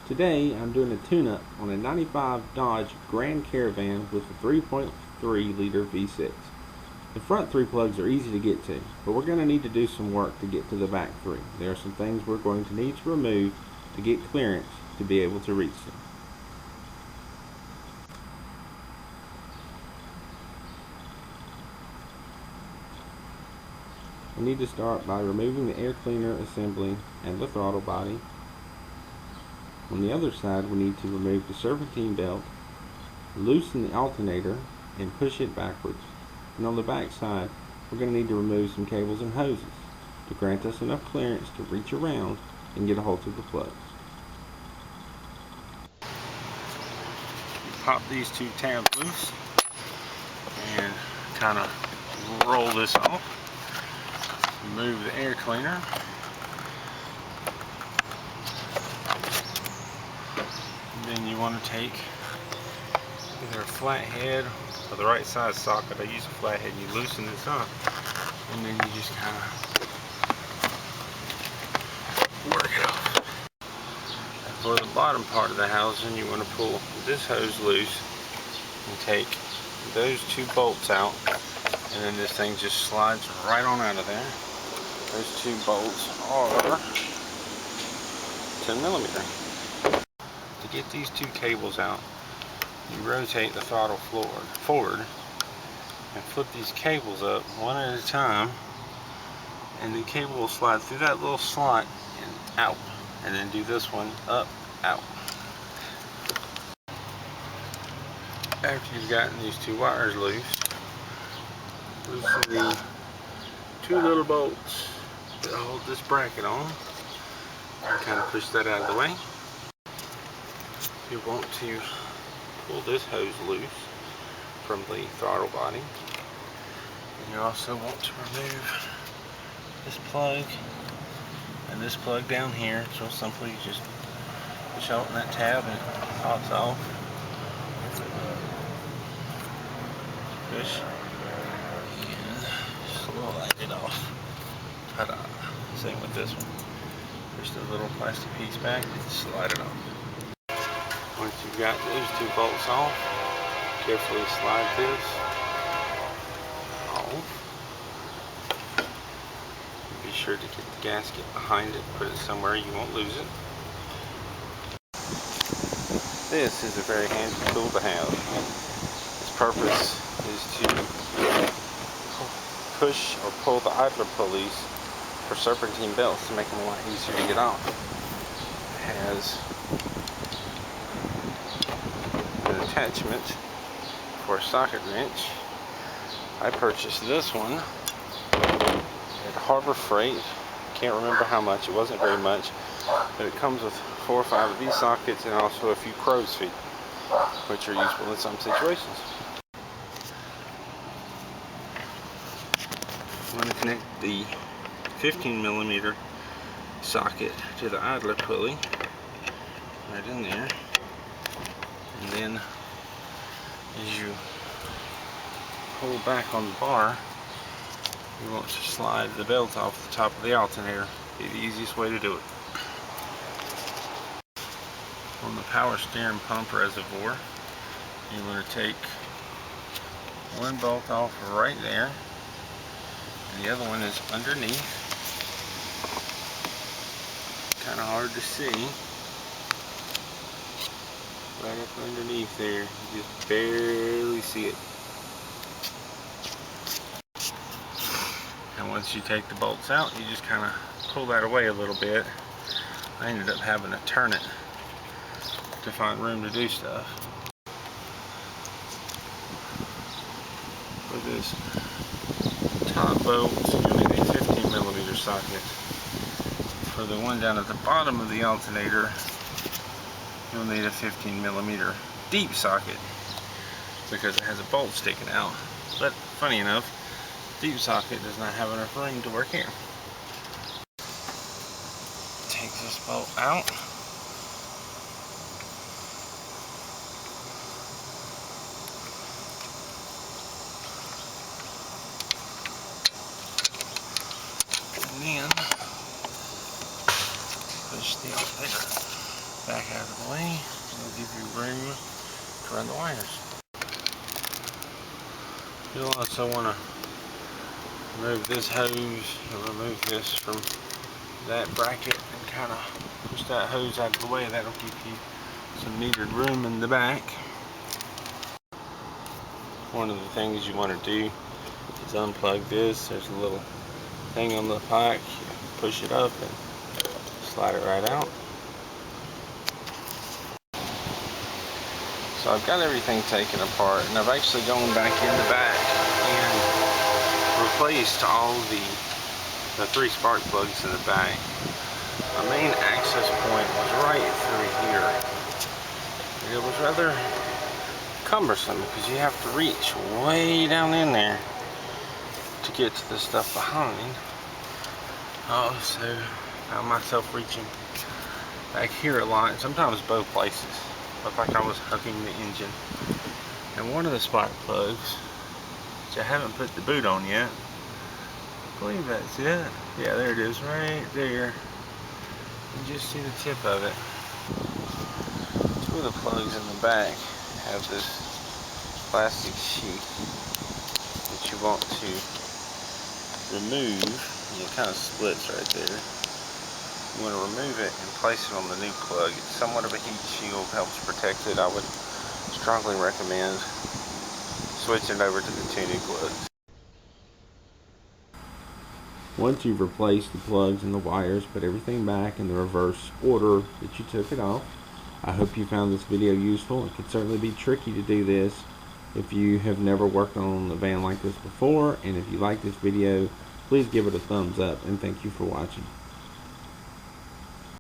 Today I'm doing a tune-up on a 95 Dodge Grand Caravan with a 3.3 liter V6. The front three plugs are easy to get to, but we're going to need to do some work to get to the back three. There are some things we're going to need to remove to get clearance to be able to reach them. We need to start by removing the air cleaner assembly and the throttle body. On the other side, we need to remove the serpentine belt, loosen the alternator, and push it backwards. And on the back side, we're going to need to remove some cables and hoses to grant us enough clearance to reach around and get a hold of the plugs. Pop these two tabs loose and kind of roll this off. Remove the air cleaner. Then you want to take either a flathead or the right side socket. I use a flathead. You loosen this up and then you just kind of work it off. For the bottom part of the housing, you want to pull this hose loose and take those two bolts out, and then this thing just slides right on out of there. Those two bolts are 10 millimeter. To get these two cables out, you rotate the throttle forward and flip these cables up one at a time, and the cable will slide through that little slot and out, and then do this one up, out. After you've gotten these two wires loose, loosen the two little bolts that hold this bracket on and kind of push that out of the way. You want to pull this hose loose from the throttle body, and you also want to remove this plug and this plug down here. So simply just push out on that tab and it pops off. Push and slide it off. Ta-da! Same with this one. Push the little plastic piece back and slide it off. Once you've got those two bolts off, carefully slide this off. Be sure to get the gasket behind it, put it somewhere you won't lose it. This is a very handy tool to have. Its purpose is to push or pull the idler pulleys for serpentine belts to make them a lot easier to get off. It has an attachment for a socket wrench. I purchased this one at Harbor Freight. Can't remember how much. It wasn't very much, but it comes with 4 or 5 of these sockets and also a few crow's feet, which are useful in some situations. I'm going to connect the 15 millimeter socket to the idler pulley right in there, and then as you pull back on the bar, you want to slide the belt off the top of the alternator. Be the easiest way to do it. On the power steering pump reservoir, you want to take one bolt off right there, and the other one is underneath. Kind of hard to see. Right up underneath there, you just barely see it. And once you take the bolts out, you just kind of pull that away a little bit. I ended up having to turn it to find room to do stuff. For this top bolt, you need a 15 millimeter socket. For the one down at the bottom of the alternator, you'll need a 15 millimeter deep socket because it has a bolt sticking out. But funny enough, deep socket does not have enough room to work here. Take this bolt out. And then push the alternator back out of the way. It'll give you room to run the wires. You'll also want to remove this hose and remove this from that bracket and kind of push that hose out of the way. That'll give you some needed room in the back. One of the things you want to do is unplug this. There's a little thing on the pike. You push it up and slide it right out. So I've got everything taken apart, and I've actually gone back in the back and replaced all the 3 spark plugs in the back. My main access point was right through here. It was rather cumbersome because you have to reach way down in there to get to the stuff behind. Also found myself reaching back here a lot, and sometimes both places. Looked like I was hugging the engine. And one of the spark plugs, which I haven't put the boot on yet, I believe that's it. Yeah, there it is, right there. You just see the tip of it. 2 of the plugs in the back have this plastic sheet that you want to remove. It kind of splits right there. You want to remove it and place it on the new plug. It's somewhat of a heat shield, helps protect it. I would strongly recommend switching over to the 2 new plugs. Once you've replaced the plugs and the wires, put everything back in the reverse order that you took it off. I hope you found this video useful. It can certainly be tricky to do this if you have never worked on a van like this before, and if you like this video, please give it a thumbs up, and thank you for watching.